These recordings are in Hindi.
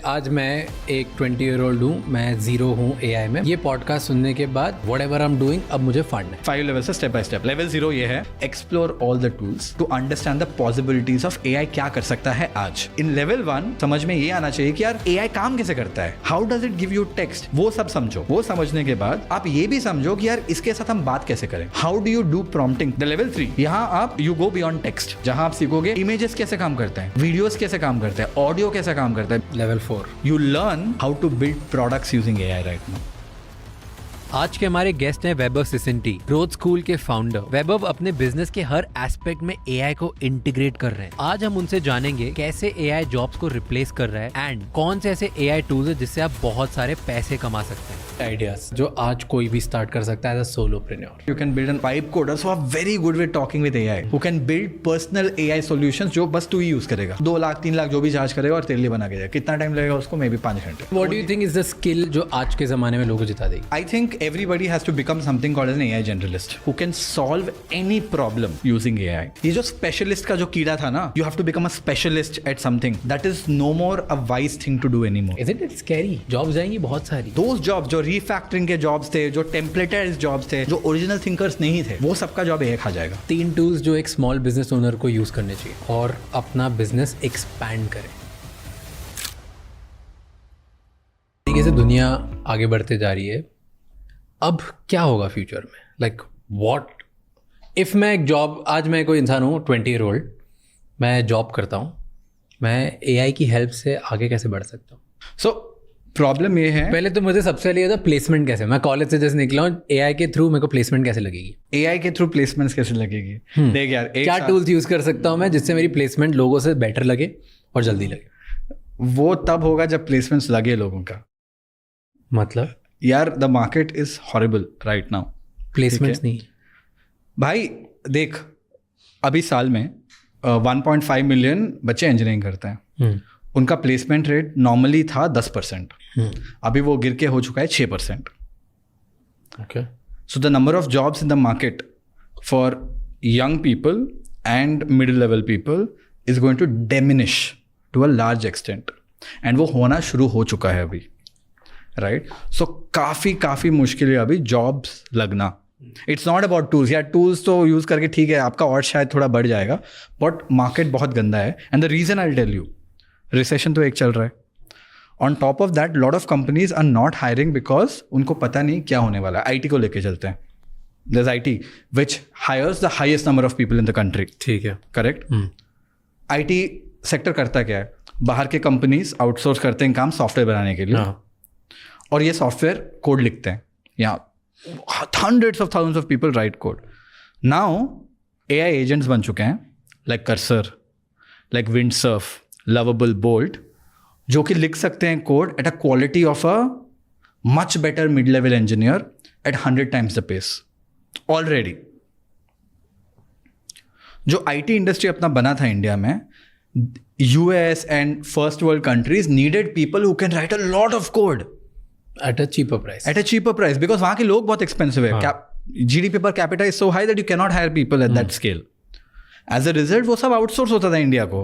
आज मैं एक 20-year-old हूँ, मैं जीरो हूँ AI में। ये पॉडकास्ट सुनने के बाद whatever I'm doing, अब मुझे फंड है। 5 लेवल से स्टेप बाय स्टेप। लेवल 0 ये है, explore all the tools to understand the possibilities of AI क्या कर सकता है आज। इन लेवल 1 समझ में ये आना चाहिए कि यार AI काम कैसे करता है, how does it give you text, वो सब समझो। वो समझने के बाद आप ये भी समझो कि यार इसके साथ हम बात कैसे करें, how do you do prompting. The level 3 यहाँ आप यू गो बियॉन्ड टेक्स्ट, जहां आप सीखोगे इमेजेस कैसे काम करते हैं, वीडियोस कैसे काम करते हैं, ऑडियो कैसे काम करता है। Level 4 You learn how to build products using AI right now. आज के हमारे गेस्ट हैं वैभव सिसिंटी, ग्रोथ स्कूल के फाउंडर। वैभव अपने बिजनेस के हर एस्पेक्ट में AI को इंटीग्रेट कर रहे हैं। आज हम उनसे जानेंगे कैसे AI जॉब्स को रिप्लेस कर रहा है एंड कौन से ऐसे AI टूल्स है जिससे आप बहुत सारे पैसे कमा सकते हैं। आइडियाज जो आज कोई भी स्टार्ट कर सकता है as a solopreneur. You can build an vibe coders who are very good with talking with AI, who can build personal AI solutions जो बस तू ही यूज करेगा। 2 लाख 3 लाख जो भी चार्ज करेगा और तेरे लिए बना के जाएगा। कितना टाइम लगेगा उसको, मे बी 5 घंटे। What do you think is the skill जो आज के जमाने में लोगों को जिता देगी? I think everybody has to become something called an AI generalist who can solve any problem using AI. ये जो specialist का जो कीड़ा था ना, you have to become a specialist at something. That is no more a wise thing to do anymore. Isn't it scary? Jobs जाएंगी बहुत सारी। Those jobs जो refactoring के jobs थे, जो templated jobs थे, जो original thinkers नहीं थे, वो सबका जॉब AI खा जाएगा। 3 टूल्स जो एक स्मॉल बिजनेस ओनर को यूज करने चाहिए और अपना बिजनेस एक्सपैंड करे। तरीके से दुनिया आगे बढ़ते जा रही है। अब क्या होगा फ्यूचर में? लाइक व्हाट इफ मैं एक जॉब, आज मैं कोई इंसान हूँ 20-year-old, मैं जॉब करता हूँ, मैं AI की हेल्प से आगे कैसे बढ़ सकता हूँ? सो प्रॉब्लम ये है, पहले तो मुझे सबसे पहले ये था प्लेसमेंट कैसे, मैं कॉलेज से जैसे निकला हूँ, AI के थ्रू मेरे को प्लेसमेंट कैसे लगेगी? AI के थ्रू प्लेसमेंट्स कैसे लगेगी? देख यार, क्या टूल्स यूज कर सकता हूँ मैं जिससे मेरी प्लेसमेंट लोगों से बेटर लगे और जल्दी लगे? वो तब होगा जब प्लेसमेंट्स लगे लोगों का। मतलब यार the market is horrible right now. Placements नहीं भाई देख, अभी साल में 1.5 मिलियन बच्चे इंजीनियरिंग करते हैं। उनका प्लेसमेंट रेट नॉर्मली था 10%, अभी वो गिर के हो चुका है 6%। Okay, so the number of jobs in the market for young people and middle level people is going to diminish to a large extent, and वो होना शुरू हो चुका है अभी, राइट? सो काफ़ी मुश्किल है अभी जॉब्स लगना। इट्स नॉट अबाउट टूल्स, यार टूल्स तो यूज़ करके ठीक है, आपका और शायद थोड़ा बढ़ जाएगा, बट मार्केट बहुत गंदा है। And the reason I tell you, recession तो एक चल रहा है। On top of that lot of companies are not hiring because उनको पता नहीं क्या होने वाला है। IT को लेके चलते हैं, there is IT which hires the highest number of people in the country. ठीक है, करेक्ट। IT सेक्टर करता क्या है? बाहर के कंपनीज आउटसोर्स करते हैं काम सॉफ्टवेयर बनाने के लिए, और ये सॉफ्टवेयर कोड लिखते हैं। यहाँ hundreds of thousands of people write code. Now AI agents बन चुके हैं, like Cursor, like Windsurf, Lovable, Bolt, जो कि लिख सकते हैं code at a quality of a much better mid-level engineer at 100 times the pace already. जो IT इंडस्ट्री अपना बना था इंडिया में, US and first world countries needed people who can write a lot of code at a cheaper price. At a cheaper price, because वहाँ के लोग बहुत expensive है। GDP per capita is so high that you cannot hire people at that scale. As a result, वो सब आउटसोर्स होता था इंडिया को।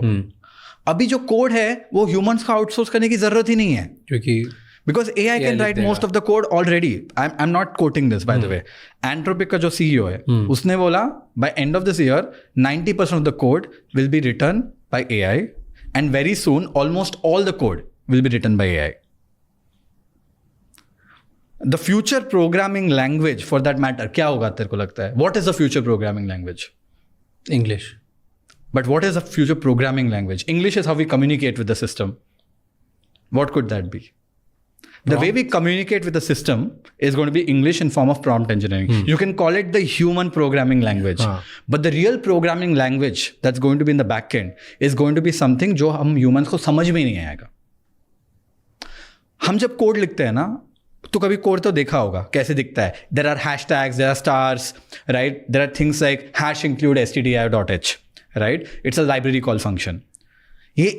अभी जो कोड है वो ह्यूमंस का आउटसोर्स करने की जरूरत ही नहीं है, क्योंकि because AI can write most of the code already. I'm not quoting this by the way. Anthropic का जो CEO है, उसने बोला by end of this year 90% of the code will be written by AI, and very soon almost all the code will be written by AI. The future programming language for that matter क्या होगा तेरे को लगता है? What is the future programming language? English. But what is the future programming language? English is how we communicate with the system. What could that be? The way we communicate with the system is going to be English in form of prompt engineering. You can call it the human programming language. But the real programming language that's going to be in the back end is going to be something जो हम humans को समझ में नहीं आएगा। हम जब कोड लिखते हैं ना, तो कभी कोड तो देखा होगा कैसे दिखता है। There are hashtags, there are stars, right? There are things like hash include stdio.h, right? It's a library call function. ये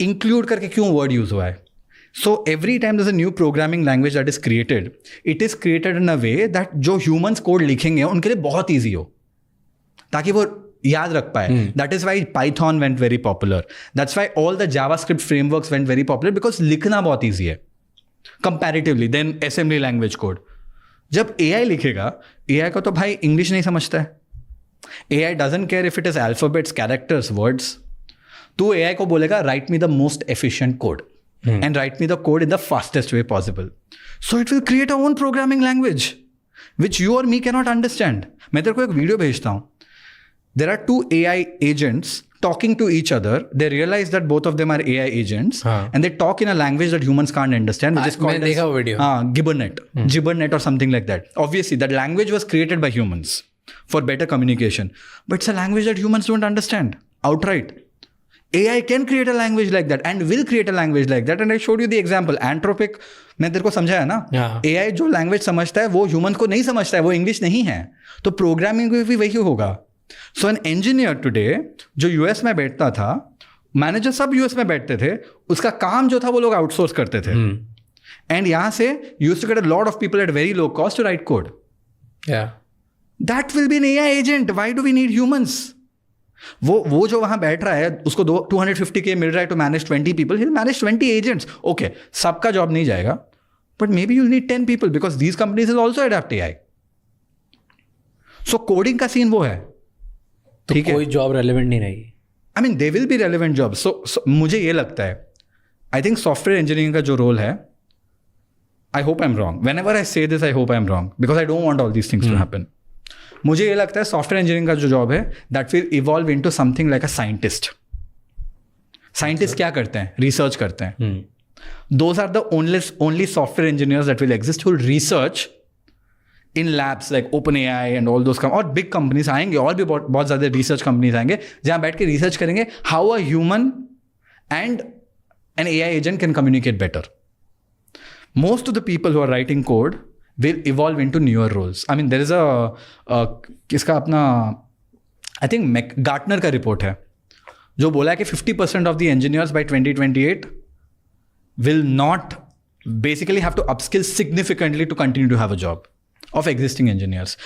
इंक्लूड करके क्यों वर्ड यूज हुआ है? So every time there is a new programming language that is created, it is created in a way that जो ह्यूमंस कोड लिखेंगे उनके लिए बहुत ईजी हो, ताकि वो याद रख पाए. That is why Python went very popular. That's why all the JavaScript frameworks went very popular because लिखना बहुत easy है comparatively than assembly language code. जब AI लिखेगा, AI को तो भाई इंग्लिश नहीं समझता है. AI doesn't care if it is alphabets, characters, words. तो AI को बोलेगा write me the most efficient code and write me the code in the fastest way possible. So it will create a own programming language which you or me cannot understand. मैं तेरे को एक वीडियो भेजता हूँ. There are two AI agents talking to each other. They realize that both of them are AI agents, and they talk in a language that humans can't understand, which is called Gibbernet, Gibbernet or something like that. Obviously, that language was created by humans for better communication, but it's a language that humans don't understand outright. AI can create a language like that and will create a language like that. And I showed you the example. Anthropic, मैं तेरे को समझाया ना. AI जो language समझता है वो humans को नहीं समझता है, वो English नहीं है. तो programming में भी वही होगा. So an engineer today जो US में बैठता था, मैनेजर सब US में बैठते थे, उसका काम जो था वो लोग आउटसोर्स करते थे. एंड यहाँ से used to get a lot of people at very low cost to write code. That will be an AI agent. Why do we need humans? वो जो वहां बैठ रहा है उसको 250K मिल रहा है to manage 20 people. He'll manage 20 agents. Okay, सबका जॉब नहीं जाएगा, but maybe you'll need 10 people because these companies will also adapt AI. So coding का सीन वो है. तो कोई जॉब रेलेवेंट नहीं रहेगी. I mean, they will be relevant jobs. So मुझे ये लगता है, I think software engineering का जो रोल है, I hope I'm wrong. Whenever I say this, I hope I'm wrong because I don't want all these things to happen. मुझे ये लगता है सॉफ्टवेयर इंजीनियरिंग का जो जॉब है, that will evolve into something like a scientist. Scientist क्या करते हैं? रिसर्च करते हैं. Those are the only software engineers that will exist who will research in labs like OpenAI and all those. और बिग कंपनीज आएंगे, और भी बहुत ज़्यादा रिसर्च कंपनीज आएंगे जहाँ बैठ के रिसर्च करेंगे how a human and an AI agent can communicate better. Most of the people who are writing code will evolve into newer roles. I mean, there is इसका अपना I think Gartner का रिपोर्ट है जो बोला है कि 50% of the engineers by 2028 will not basically have to upskill significantly to continue to have a job of existing engineers.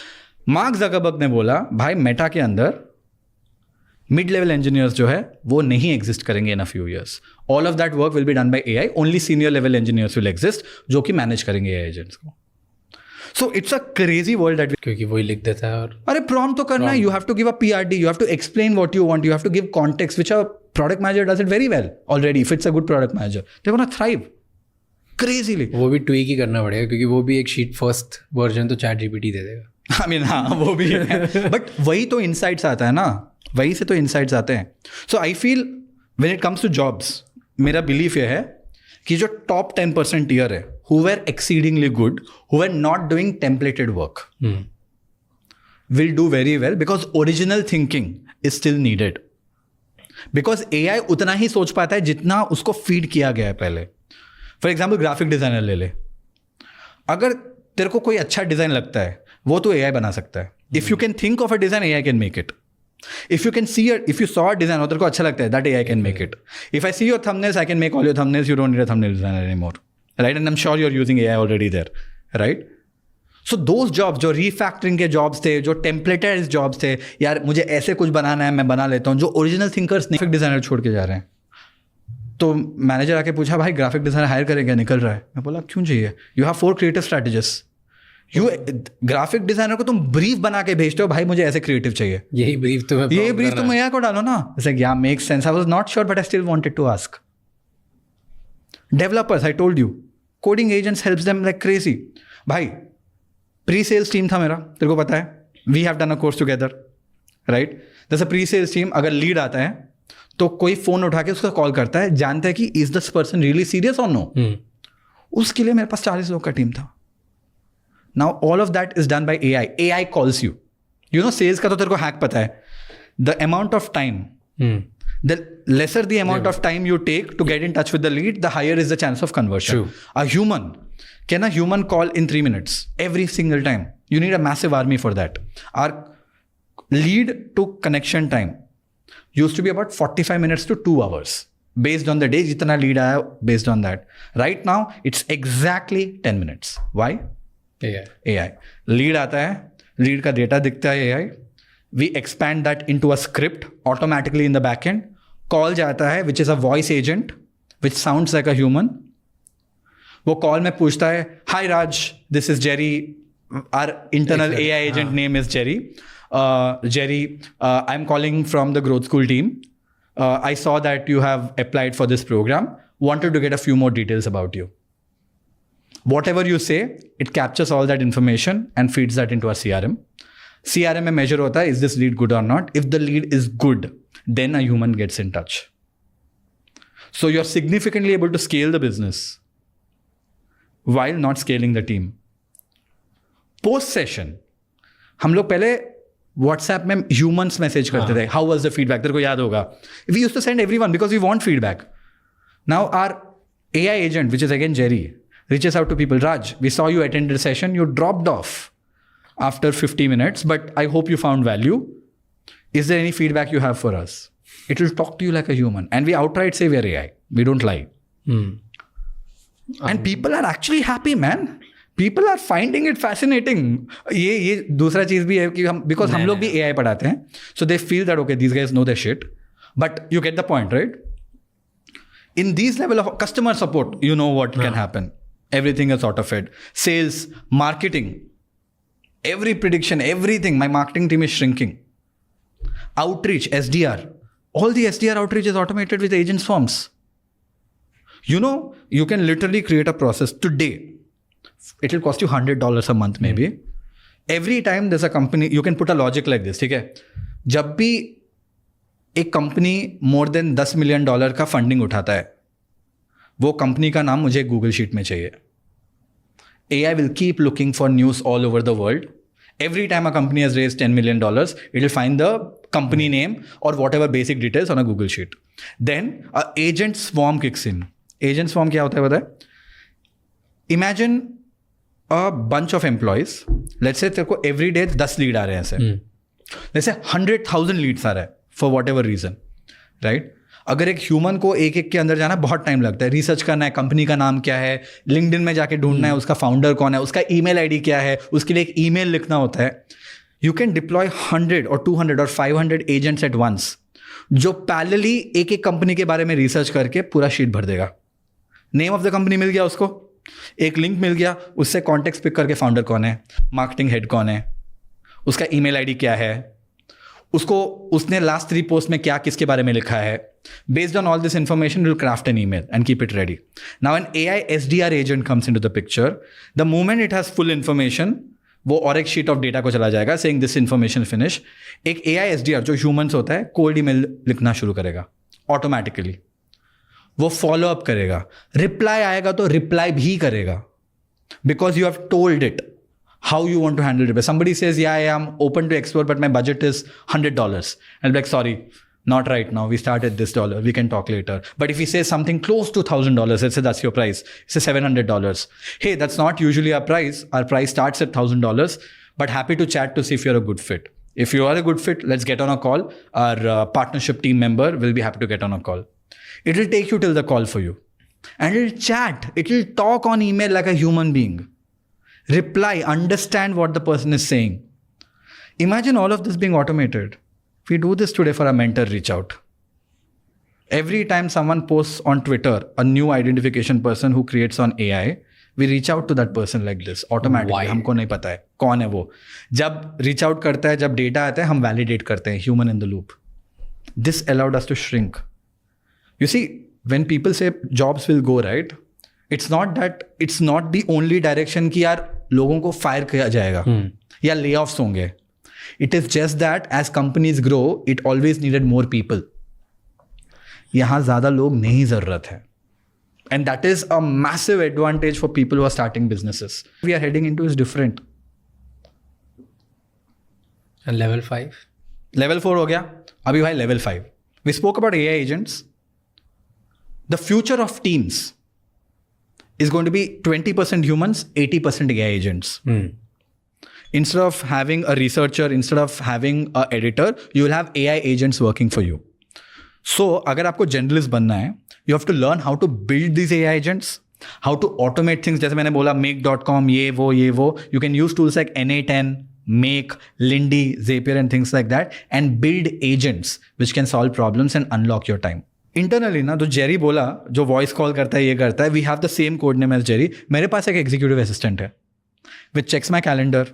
Mark Zuckerberg ने बोला भाई मेटा के अंदर मिड लेवल इंजीनियर्स जो है वो नहीं एग्जिस्ट करेंगे in a few years. All of that work will be done by AI. Only senior level engineers will exist जो कि मैनेज करेंगे AI एजेंट्स को. So it's a crazy world that, क्योंकि वही लिख देता है. और अरे प्रॉम्प्ट तो करना है. You have to give a PRD, you have to explain what you want, you have to give context which a product manager does it very well already. If it's a good product manager they gonna thrive crazily. वो भी ट्वीक ही करना पड़ेगा क्योंकि वो भी एक शीट फर्स्ट वर्जन तो ChatGPT दे देगा. I mean, हाँ वो भी है. बट वही तो इनसाइट्स आता है ना, वही से तो इनसाइट्स आते हैं. So I feel when it comes to jobs, मेरा बिलीफ ये है कि जो टॉप 10% टियर है, who were exceedingly good, who were not doing templated work, will do very well because original thinking is still needed. Because AI उतना ही सोच पाता है जितना उसको फीड किया गया है पहले. फॉर एग्जाम्पल ग्राफिक डिजाइनर ले ले. अगर तेरे को कोई अच्छा डिजाइन लगता है वो तो AI बना सकता है. If you can think of a design, AI can make it. If you saw a design और तेरे को अच्छा लगता है, that AI can make it. If I see your thumbnails, I can make all your thumbnails. You don't need a thumbnail designer anymore, right? And I'm sure you're using AI already there, right? So those jobs जो refactoring के jobs थे, जो templated jobs थे, यार मुझे ऐसे कुछ बनाना है मैं बना लेता हूँ, जो original thinkers नहीं, graphic designer छोड़ के जा रहे हैं. तो मैनेजर आके पूछा भाई ग्राफिक डिजाइनर हायर करेंगे, निकल रहा है. मैं बोला क्यों चाहिए? You have 4 creative strategists. Graphic designer को तुम ब्रीफ बना के भेजते हो भाई मुझे ऐसे क्रिएटिव चाहिए. यही ब्रीफ तुम AI को डालो ना. It's like yeah, makes sense. I was not sure but I still wanted to ask. Developers, I told you, coding agents helps them like crazy. भाई pre-sales team था मेरा, तेरे को पता है. We have done a course together, right? जैसे pre-sales team अगर लीड आता है तो कोई फोन उठा के उसका कॉल करता है, जानता है कि is this person really serious or no. उसके लिए मेरे पास 40 लोग का टीम था. Now all of that is done by AI. AI calls you. You know sales का तो तेरे को हैक पता है. The amount of time, the lesser the amount of time you take to get in touch with the lead, the higher is the chance of conversion. True. Can a human call in 3 minutes every single time? You need a massive army for that. Our lead to connection time used to be about 45 minutes to 2 hours. Based on the day, jitna lead aaya, based on that. Right now, it's exactly 10 minutes. Why? AI. Lead आता है, लीड का डेटा दिखता है AI, we expand that into a script automatically in the backend. Call जाता है, which is a voice agent, which sounds like a human. वो कॉल में पूछता है, hi Raj, this is Jerry, our internal AI agent name is Jerry. Jerry, I'm calling from the growth school team. I saw that you have applied for this program. Wanted to get a few more details about you. Whatever you say, it captures all that information and feeds that into our CRM. CRM में measure होता है, is this lead good or not? If the lead is good, then a human gets in touch. So you're significantly able to scale the business while not scaling the team. Post session, हम लोग पहले WhatsApp में humans मैसेज करते थे, how was the feedback? तेरे को याद होगा. We used to send everyone because we want feedback. Now our AI agent, which is again Jerry, reaches out to people. Raj, we saw you attended a session. You dropped off after 50 minutes, but I hope you found value. Is there any feedback you have for us? It will talk to you like a human. And we outright say we're AI. We don't lie. And people are actually happy, man. People are finding it fascinating. ये दूसरा चीज भी है कि हम because हम लोग भी AI पढ़ाते हैं, so they feel that okay, these guys know their shit. But you get the point, right? In these level of customer support, you know what can happen. Everything is auto-fed. Sales, marketing, every prediction, everything. My marketing team is shrinking. Outreach, SDR. All the SDR outreach is automated with agents forms. You know, you can literally create a process today. It will cost you $100 a month maybe. Every time there's a company, you can put a logic like this, ठीक है? जब भी एक कंपनी more than $10 million का फंडिंग उठाता है, वो कंपनी का नाम मुझे गूगल शीट में चाहिए. AI will keep looking for news all over the world. Every time a company has raised $10 million, it will find the company name or whatever basic details on a Google sheet. Then a agent swarm kicks in. Agent swarm क्या होता है पता है? Imagine a bunch of employees. Let's say तेरे को every day 10 lead आ रहे हैं ऐसे. Let's say 100,000 leads आ रहा है for whatever reason, right? अगर एक ह्यूमन को एक एक के अंदर जाना बहुत टाइम लगता है, रिसर्च करना है, कंपनी का नाम क्या है, लिंक्डइन में जाके ढूंढना है, उसका फाउंडर कौन है, उसका ईमेल आईडी क्या है, उसके लिए एक ईमेल लिखना होता है. यू कैन डिप्लॉय 100 और 200 और 500 एजेंट्स एट वंस, जो पैरेलली एक एक कंपनी के बारे में रिसर्च करके पूरा शीट भर देगा. नेम ऑफ द कंपनी मिल गया उसको, एक लिंक मिल गया, उससे कॉन्टेक्ट पिक करके फाउंडर कौन है, मार्केटिंग हेड कौन है, उसका ईमेल आईडी क्या है, उसको उसने लास्ट 3 पोस्ट में क्या किसके बारे में लिखा है. Based on all this information, we'll craft an email and keep it ready. Now an AI SDR agent comes into the picture. The moment it has full information, वो और एक sheet of data को चला जाएगा saying this information finish. एक AI SDR जो humans होता है cold email लिखना शुरू करेगा automatically. वो follow up करेगा, reply आएगा तो reply भी करेगा because you have told it how you want to handle it. Somebody says, yeah, I am open to explore, but my budget is $100. I'll be like, sorry, not right now. We start at this dollar. We can talk later. But if he says something close to $1,000, let's say that's your price. It's $700. Hey, that's not usually our price. Our price starts at $1,000, but happy to chat to see if you're a good fit. If you are a good fit, let's get on a call. Our partnership team member will be happy to get on a call. It will take you till the call for you. And it will chat. It will talk on email like a human being. Reply, understand what the person is saying. Imagine all of this being automated. We do this today for a mentor reach out. Every time someone posts on Twitter a new identification person who creates on AI, we reach out to that person like this automatically. Why? हमको नहीं पता है कौन है वो. जब reach out करता है, जब data आता है, हम validate करते हैं, human in the loop. This allowed us to shrink. You see, when people say jobs will go, right? It's not the only direction कि यार लोगों को fire किया जाएगा या layoffs होंगे. It is just that as companies grow, it always needed more people. यहाँ ज़्यादा लोग नहीं ज़रूरत है. And that is a massive advantage for people who are starting businesses. We are heading into is different. And level 5? Level 4 हो गया. अभी भाई level 5. We spoke about AI agents. The future of teams is going to be 20% humans, 80% AI agents. Instead of having a researcher, instead of having an editor, you will have AI agents working for you. So, अगर आपको generalist बनना है, you have to learn how to build these AI agents, how to automate things. जैसे मैंने बोला make.com, ये वो. You can use tools like NA10, Make, Lindy, Zapier and things like that, and build agents which can solve problems and unlock your time. Internally ना, तो जेरी बोला जो वॉइस कॉल करता है, ये करता है, we have the same code name as Jerry. मेरे पास एक एग्जीक्यूटिव असिस्टेंट है which checks my calendar,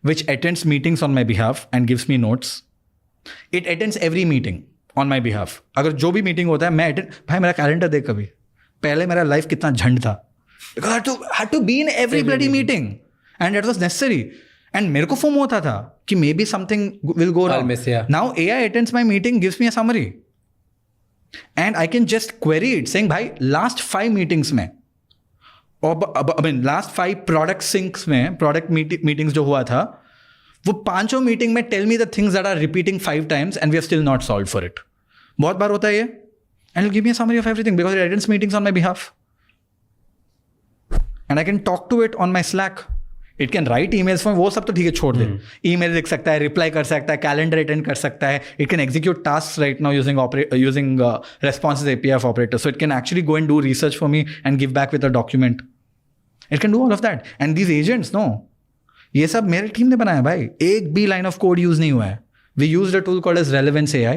which attends meetings on my behalf and gives me notes. It attends every meeting on my behalf. अगर जो भी मीटिंग होता है मैं अटेंड, भाई मेरा कैलेंडर देख कभी, पहले मेरा लाइफ कितना झंड था, because I had to be in every bloody meeting and it was necessary. And मेरे को फोम होता था कि may be something will go wrong. Now AI attends my meeting, gives me a summary. And I can just query it saying, भाई last 5 meetings में, I mean last 5 product syncs में, product meetings जो हुआ था, वो 5 मीटिंग में tell me the things that are repeating 5 times and we have still not solved for it. बहुत बार होता है ये. And it'll give me a summary of everything because it attends meetings on my behalf. And I can talk to it on my Slack. It can write emails for me. वो सब तो ठीक है, छोड़ दे. ईमेल लिख सकता है, रिप्लाई कर सकता है, कैलेंडर अटेंड कर सकता है. It can execute tasks right now using responses API of operator. So it can actually go and do research for me and give back with a document. It can do all of that. And these agents, no, ये सब मेरे टीम ने बनाया भाई. एक भी लाइन ऑफ कोड यूज नहीं हुआ है. We used a tool called as Relevance AI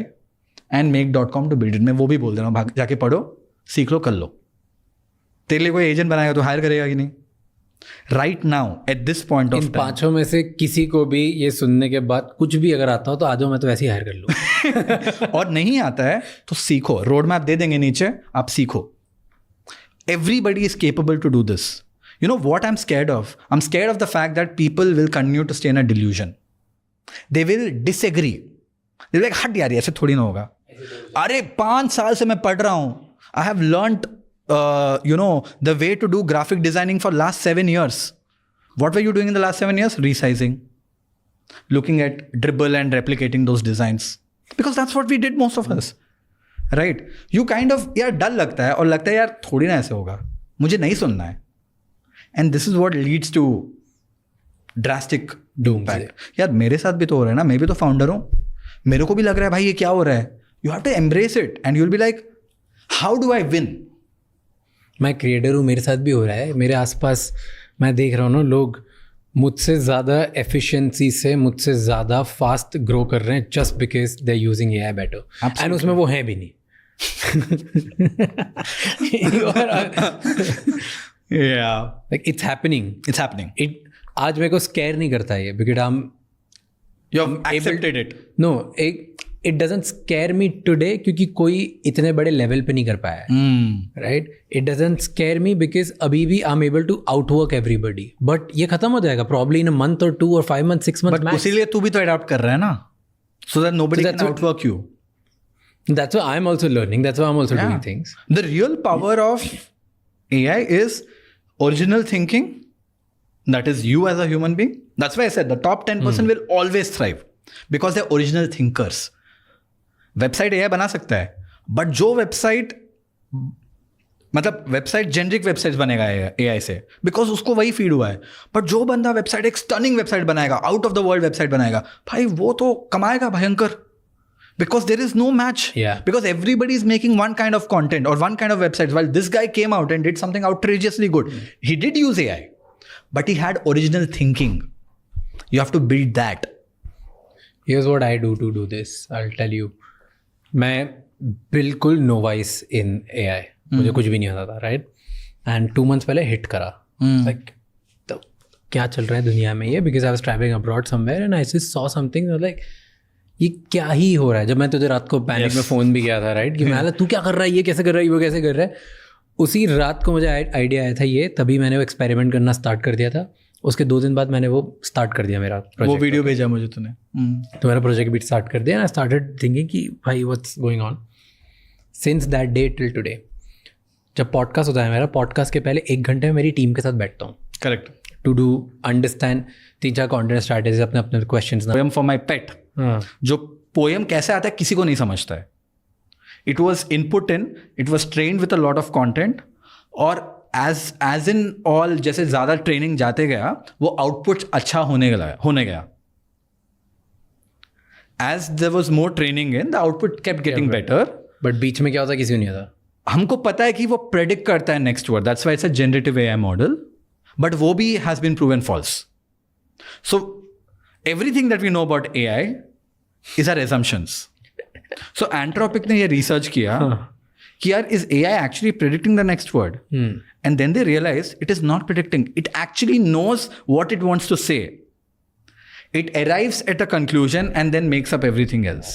and Make.com to build it. मैं वो भी बोल दे रहा हूँ, भाग जाके पढ़ो, सीख लो, कर लो. तेरे लिए कोई एजेंट बनाएगा तो हायर करेगा कि नहीं? Right now at this point of in 5 में से किसी को भी ये सुनने के बाद कुछ भी अगर आता हो तो आ जाओ, मैं तो वैसे ही हायर कर लूँ. और नहीं आता है तो सीखो, रोड मैप दे देंगे नीचे, आप सीखो. Everybody is capable to do this. You know what I am scared of? I am scared of the fact that people will continue to stay in a delusion. They will disagree. They will like, हट यार ऐसे थोड़ी ना होगा. अरे 5 साल से मैं पढ़ रहा हूँ. I have learned the way to do graphic designing for last 7 years. What were you doing in the last 7 years? Resizing, looking at dribble and replicating those designs. Because that's what we did, most of us. Right? You kind of, यार डर लगता है और लगता है यार थोड़ी ना ऐसे होगा, मुझे नहीं सुनना है. And this is what leads to drastic doom. यार मेरे साथ भी तो हो रहा है ना, मैं भी तो फाउंडर हूँ, मेरे को भी लग रहा है भाई ये क्या हो रहा है. You have to embrace it and you'll be like, how do I win? मैं क्रिएटर हूँ, मेरे साथ भी हो रहा है. मेरे आसपास मैं देख रहा हूँ ना, लोग मुझसे ज़्यादा एफिशिएंसी से मुझसे ज़्यादा फास्ट ग्रो कर रहे हैं just because they are using AI better. And उसमें वो हैं भी नहीं. Like it's happening. आज मेरे को स्कैर नहीं करता ये, because You have accepted it. No, it doesn't scare me today क्योंकि कोई इतने बड़े लेवल पे नहीं कर पाया है. Right? It doesn't scare me because अभी भी I'm able to outwork everybody. But ये खत्म हो जाएगा probably in a month or 2 or 5 months, 6 months max. उसीलिए तू भी तो अडॉप्ट कर रहा है ना, so that nobody can outwork you. That's why I'm also learning. That's why I'm also doing things. The real power of AI is original thinking. That is you as a human being. That's why I said the top 10% will always thrive because they're original thinkers. Website AI बना सकता है, बट जो वेबसाइट, मतलब वेबसाइट जेनरिक वेबसाइट बनेगा AI से, बिकॉज उसको वही फीड हुआ है. बट जो बंदा वेबसाइट एक स्टनिंग वेबसाइट बनाएगा, out of the world website बनाएगा, भाई वो तो कमाएगा भयंकर. Because there is no match. Yeah. Because everybody is making one kind of content or one kind of website. While this guy came out and did something outrageously good. He did use AI, but he had original thinking. You have to build that. Here's what I do to do this. I'll tell you. मैं बिल्कुल novice in AI. मुझे कुछ भी नहीं आता था, right? And 2 months पहले hit करा. Like, तो क्या चल रहा है दुनिया में ये? Because I was traveling abroad somewhere and I just saw something. I was like, ये क्या ही हो रहा है. जब मैं तुझे रात को पैनिक में फ़ोन भी किया था, राइट, कि मैं तू क्या कर रहा है, ये कैसे कर रहा है, वो कैसे कर रहा है. उसी रात को मुझे आइडिया आया था ये, तभी मैंने वो एक्सपेरिमेंट करना स्टार्ट कर दिया था. उसके 2 दिन बाद मैंने वो स्टार्ट कर दिया मेरा प्रोजेक्ट. वो वीडियो भेजा मुझे तूने. तो मेरा प्रोजेक्ट भी स्टार्ट कर दिया. आई स्टार्टेड थिंकिंग कि भाई what's going on. Since that day till today जब पॉडकास्ट होता है मेरा, पॉडकास्ट के पहले 1 घंटे में मेरी टीम के साथ बैठता हूँ. Correct. To do understand 3-4 content strategy, अपने अपने questions. Poem for my pet. जो पोएम कैसे आता है किसी को नहीं समझता है. It was input in, it was trained with a lot of content, और एज इन ऑल जैसे ज़्यादा ट्रेनिंग जाते गया वो आउटपुट अच्छा होने गया. As there was more training in, the output kept getting better. But बीच में क्या होता है किसी को नहीं आता. हमको पता है कि वो प्रेडिक्ट करता है next word, that's why it's a generative AI model, but वो भी has been proven false. So Everything that we know about AI is our assumptions. So Anthropic ने ये research किया कि यार is AI actually predicting the next word? And then they realized it is not predicting. It actually knows what it wants to say. It arrives at a conclusion and then makes up everything else.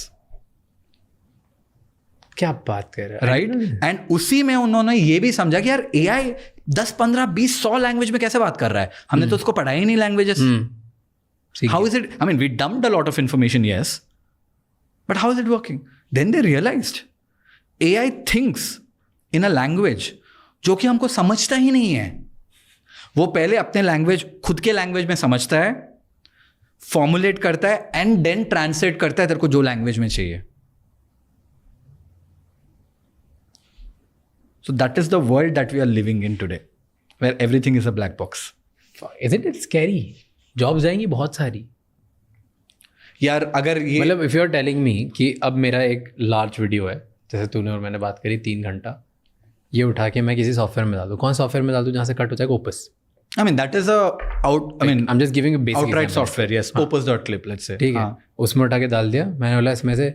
क्या बात कर रहा है, राइट? एंड उसी में उन्होंने ये भी समझा कि यार AI 10, 15, 20, 100 लैंग्वेज में कैसे बात कर रहा है. हमने तो उसको पढ़ा ही नहीं languages. How is it? I mean we dumped a lot of information, yes, but how is it working? Then they realized AI thinks in a language जो कि हमको समझता ही नहीं है. वो पहले अपने लैंग्वेज, खुद के लैंग्वेज में समझता है, फॉर्मुलेट करता है एंड देन ट्रांसलेट करता है तेरे को जो लैंग्वेज में चाहिए. So that is the world that we are living in today, where everything is a black box. Isn't it scary? Job जाएंगी बहुत सारी यार. अगर ये मतलब if you're telling me कि अब मेरा एक लार्ज वीडियो है, जैसे तूने और मैंने बात करी 3 घंटा, ये उठा के मैं किसी सॉफ्टवेयर में डाल दूँ, कौन सॉफ्टवेयर में डाल दूँ जहाँ से कट हो जाएगा? Opus. I mean that is a I'm just giving a basic outright example. software, yes. Opus.clip, let's say. ठीक है, उसमें उठा के डाल दिया मैंने, बोला इसमें से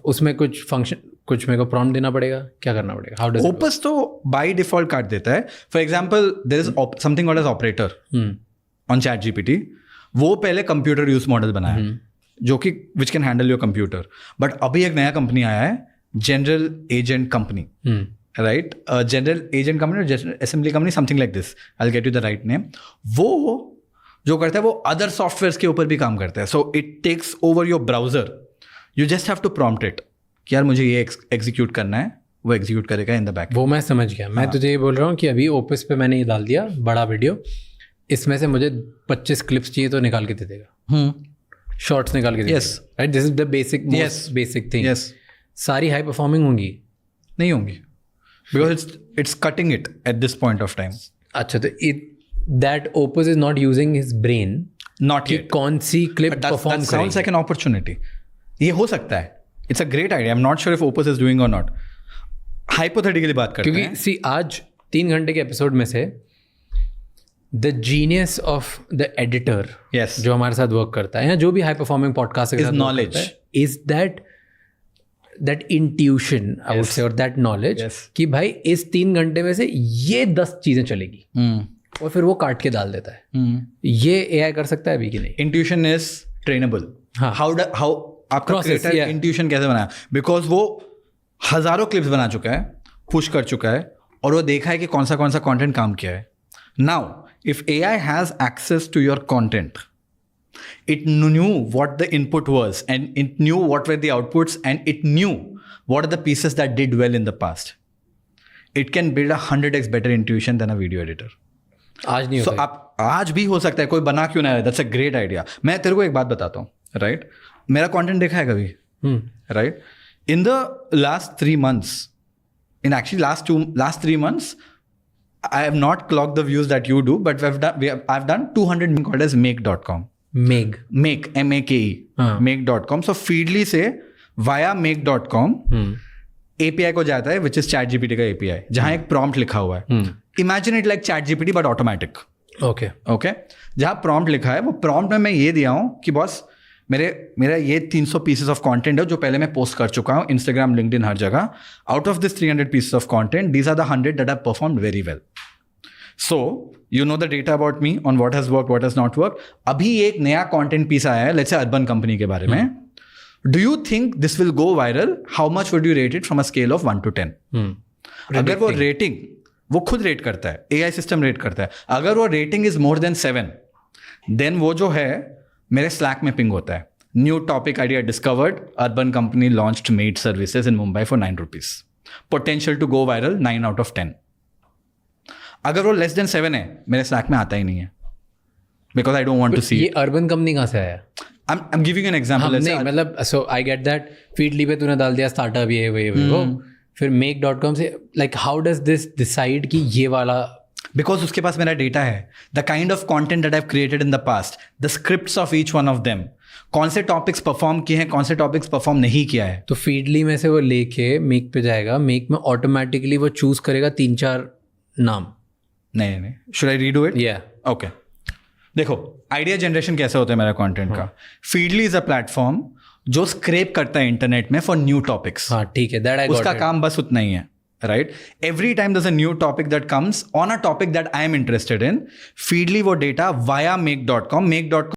उसमें कुछ फंक्शन, कुछ मेरे को प्रॉम्प्ट देना पड़ेगा, क्या करना पड़ेगा? हाउ डज Opus तो बाय डिफॉल्ट काट देता है. For example there is something called as operator on ChatGPT. वो पहले कंप्यूटर यूज मॉडल बनाया जो कि which can handle your computer. But अभी एक नया कंपनी आया है, general agent company, right? General agent company और general assembly company, something like this. I will get you the right name. वो जो करता है वो अदर सॉफ्टवेयर के ऊपर भी काम करता है. So it takes over your browser. You just have to prompt it कि यार मुझे ये एग्जीक्यूट करना है, वो एग्जीक्यूट करेगा इन द बैक. वो मैं समझ गया. मैं तुझे ये बोल रहा हूँ कि अभी ओपस पे मैंने ये डाल दिया बड़ा वीडियो, इसमें से मुझे 25 क्लिप्स चाहिए तो निकाल के दे देगा, शॉर्ट्स निकाल के दे देगा. Right, this is the basic thing. Yes, सारी हाई परफॉर्मिंग होंगी? नहीं होंगी, because it's cutting it at this point of time. अच्छा, तो that opus is not using his brain not yet. कौन सी क्लिप परफॉर्म करेगी? Sounds like an opportunity. ये हो सकता है. It's a great idea. I am not sure if opus is doing और नॉट. हाइपोथेटिकली बात करते हैं, क्योंकि सी आज 3 घंटे के एपिसोड में से the genius of the editor Yes. जो हमारे साथ वर्क करता है या जो भी हाई परफॉर्मिंग पॉडकास्ट के Is साथ work knowledge. करता है, is that intuition I would say, or that knowledge Yes. कि भाई इस 3 घंटे में से ये 10 चीजें चलेगी और फिर वो काट के डाल देता है. ये AI कर सकता है अभी कि नहीं? Intuition is trainable. हाँ. हाउ आपका Process, क्रिएटर yeah. इंट्यूशन कैसे बनाया? बिकॉज वो हजारों क्लिप्स बना चुका है, पुश कर चुका है, और वो देखा है कि कौन सा कंटेंट काम किया है. Now if AI has access to your content, it knew what the input was and it knew what were the outputs and it knew what are the pieces that did well in the past. It can build 100x better intuition than a video editor. आज नहीं So होता. आप आज भी हो सकता है, कोई बना क्यों ना है. That's a great idea. मैं तेरे को एक बात बताता हूँ, राइट? मेरा कंटेंट देखा है कभी, right? In the last 3 months, in actually last 3 months, I have not clocked the views that you do, but I've done 200 called as make.com. Make M-A-K-E. हाँ. Make.com. So Feedly से via make.com API को जाता है, which is ChatGPT का API, जहाँ एक prompt लिखा हुआ है. Imagine it like ChatGPT but automatic. Okay. जहाँ prompt लिखा है, वो prompt में मैं ये दिया हूँ कि बॉस मेरा ये 300 pieces of content है जो पहले मैं पोस्ट कर चुका हूँ Instagram, LinkedIn, हर जगह. Out of this 300 pieces of content, these are the 100 that have performed very well. So you know the data about me on what has worked, what has not worked. अभी एक नया content piece आया है, let's say Urban Company के बारे में. Do you think this will go viral? How much would you rate it from a scale of 1 to 10? अगर वो रेटिंग वो खुद रेट करता है, AI सिस्टम रेट करता है, अगर वो rating is more than 7, then वो जो है मेरे स्लैक में पिंग होता है, new topic idea discovered, urban company launched maid services in Mumbai for 9 rupees, potential to go viral 9 out of 10. अगर वो लेस देन 7 है, मेरे स्लैक में आता ही नहीं है, because I don't want to see. ये अर्बन कंपनी कहाँ से आया? I'm giving you an example. नहीं मतलब, so I get that. Feedly पे तूने डाल दिया स्टार्टअप ये वो, फिर make.com से like how does this decide कि ये वाला? Because उसके पास मेरा डेटा है, the kind of content that I've created in the past, the scripts of each one of them, कौन से टॉपिक्स परफॉर्म किए हैं, कौन से टॉपिक्स परफॉर्म नहीं किया है. तो फीडली में से वो लेके मेक पे जाएगा, मेक में ऑटोमेटिकली वो चूज करेगा 3-4 नाम. नहीं, should I redo it? Yeah. Okay. देखो आइडिया जनरेशन कैसे होता है मेरा कंटेंट का. फीडली इज अ प्लेटफॉर्म जो स्क्रैप करता है इंटरनेट में फॉर न्यू टॉपिक्स. हाँ ठीक है, that I got उसका it. काम बस उतना ही है. Right? Every time there's a new topic that comes on a topic that I am interested in, Feedly वो data via make.com